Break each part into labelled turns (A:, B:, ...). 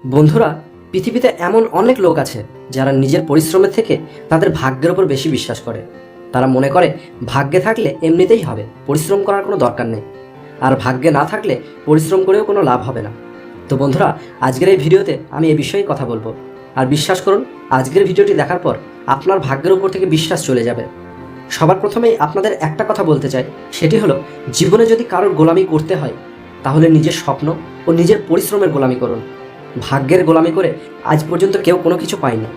A: বন্ধুরা, পৃথিবীতে এমন অনেক লোক আছে যারা নিজের পরিশ্রমের থেকে তাদের ভাগ্যের উপর বেশি বিশ্বাস করে। তারা মনে করে ভাগ্যে থাকলে এমনিতেই হবে, পরিশ্রম করার কোনো দরকার নেই। আর ভাগ্যে না থাকলে পরিশ্রম করেও কোনো লাভ হবে না। তো বন্ধুরা, আজকের এই ভিডিওতে আমি এই বিষয়ে কথা বলবো। আর বিশ্বাস করুন, আজকের ভিডিওটি দেখার পর আপনার ভাগ্যের উপর থেকে বিশ্বাস চলে যাবে। সবার প্রথমেই আপনাদের একটা কথা বলতে চাই, সেটি হলো জীবনে যদি কারোর গোলামি করতে হয় তাহলে নিজের স্বপ্ন ও নিজের পরিশ্রমের গোলামি করুন। ভাগ্যের গোলামি করে আজ পর্যন্ত কেউ কোনো কিছু পায়নি।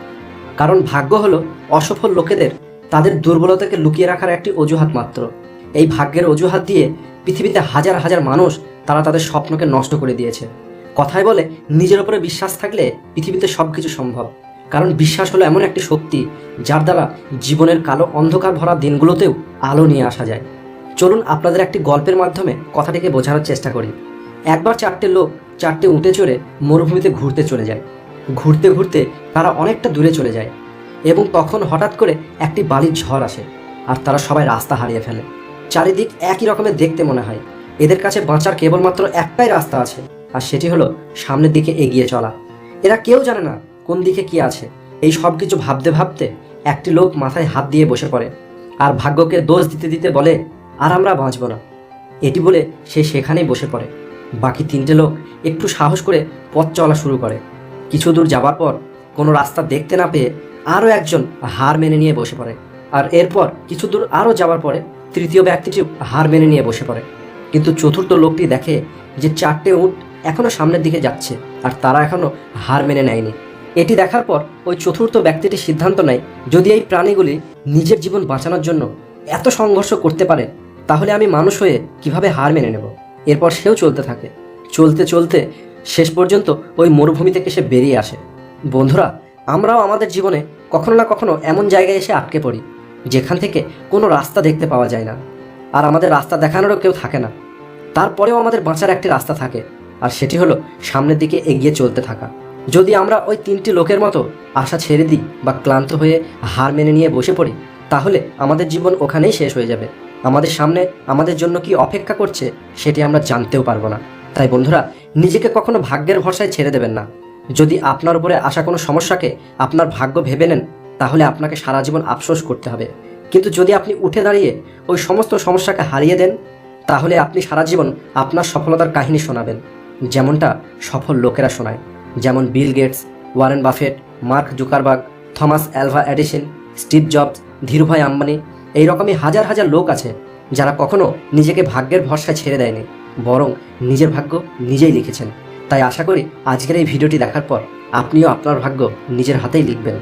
A: কারণ ভাগ্য হলো অসফল লোকেদের তাদের দুর্বলতাকে লুকিয়ে রাখার একটি অজুহাত মাত্র। এই ভাগ্যের অজুহাত দিয়ে পৃথিবীতে হাজার হাজার মানুষ তারা তাদের স্বপ্নকে নষ্ট করে দিয়েছে। কথায় বলে, নিজের উপরে বিশ্বাস থাকলে পৃথিবীতে সব কিছু সম্ভব। কারণ বিশ্বাস হলো এমন একটি শক্তি যার দ্বারা জীবনের কালো অন্ধকার ভরা দিনগুলোতেও আলো নিয়ে আসা যায়। চলুন আপনাদের একটি গল্পের মাধ্যমে কথাটিকে বোঝানোর চেষ্টা করি। একবার চারটে লোক চারটে উটে চড়ে মরুভূমিতে ঘুরতে চলে যায়। ঘুরতে ঘুরতে তারা অনেকটা দূরে চলে যায় এবং তখন হঠাৎ করে একটি বালির ঝড় আসে আর তারা সবাই রাস্তা হারিয়ে ফেলে। চারিদিক একই রকমের দেখতে মনে হয়। এদের কাছে বাঁচার কেবলমাত্র একটাই রাস্তা আছে, আর সেটি হলো সামনের দিকে এগিয়ে চলা। এরা কেউ জানে না কোন দিকে কি আছে। এই সব কিছু ভাবতে ভাবতে একটি লোক মাথায় হাত দিয়ে বসে পড়ে আর ভাগ্যকে দোষ দিতে দিতে বলে, আর আমরা বাঁচব না। এটি বলে সে সেখানেই বসে পড়ে। বাকি তিনটে লোক একটু সাহস করে পথ চলা শুরু করে। কিছু দূর যাবার পর কোনো রাস্তা দেখতে না পেয়ে আরও একজন হার মেনে নিয়ে বসে পড়ে। আর এরপর কিছু দূর আরও যাওয়ার পরে তৃতীয় ব্যক্তিটি হার মেনে নিয়ে বসে পড়ে। কিন্তু চতুর্থ লোকটি দেখে যে চারটে উট এখনও সামনের দিকে যাচ্ছে আর তারা এখনও হার মেনে নেয়নি। এটি দেখার পর ওই চতুর্থ ব্যক্তিটি সিদ্ধান্ত নেয়, যদি এই প্রাণীগুলি নিজের জীবন বাঁচানোর জন্য এত সংঘর্ষ করতে পারে তাহলে আমি মানুষ হয়ে কিভাবে হার মেনে নেব। এরপর সেও চলতে থাকে। চলতে চলতে শেষ পর্যন্ত ওই মরুভূমি থেকে সে বেরিয়ে আসে। বন্ধুরা, আমরাও আমাদের জীবনে কখনো না কখনো এমন জায়গায় এসে আটকে পড়ি যেখান থেকে কোনো রাস্তা দেখতে পাওয়া যায় না, আর আমাদের রাস্তা দেখানোরও কেউ থাকে না। তারপরেও আমাদের বাঁচার একটি রাস্তা থাকে, আর সেটি হলো সামনের দিকে এগিয়ে চলতে থাকা। যদি আমরা ওই তিনটি লোকের মতো আশা ছেড়ে দিই বা ক্লান্ত হয়ে হার মেনে নিয়ে বসে পড়ি, তাহলে আমাদের জীবন ওখানেই শেষ হয়ে যাবে। আমাদের সামনে আমাদের জন্য কি অপেক্ষা করছে সেটি আমরা জানতেও পারবো না। তাই বন্ধুরা, নিজেকে কখনো ভাগ্যের ভরসায় ছেড়ে দেবেন না। যদি আপনার উপরে আসা কোনো সমস্যাকে আপনার ভাগ্য ভেবে নেন, তাহলে আপনাকে সারা জীবন আফসোস করতে হবে। কিন্তু যদি আপনি উঠে দাঁড়িয়ে ওই সমস্ত সমস্যাকে হারিয়ে দেন, তাহলে আপনি সারা জীবন আপনার সফলতার কাহিনী শোনাবেন, যেমনটা সফল লোকেরা শোনায়। যেমন Bill Gates, Warren Buffett, Mark Zuckerberg, Thomas Alva Edison, Steve Jobs, Dhirubhai Ambani, এইরকমই হাজার হাজার লোক আছে যারা কখনো নিজেকে ভাগ্যের ভরসায় ছেড়ে দেয়নি, বরং নিজের ভাগ্য নিজেই লিখেছেন। তাই আশা করি আজকের এই ভিডিওটি দেখার পর আপনিও আপনার ভাগ্য নিজের হাতেই লিখবেন।